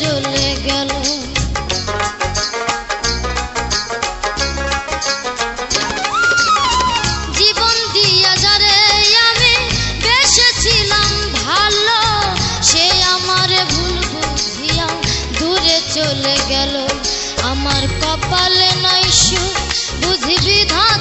চলে গেল। জীবন দিয়া যারে আমি বেসেছিলাম ভালো, সে আমারে ভুল বুঝিয়া দূরে চলে গেল। আমার কপালে নাই সুখ বুঝি বিধান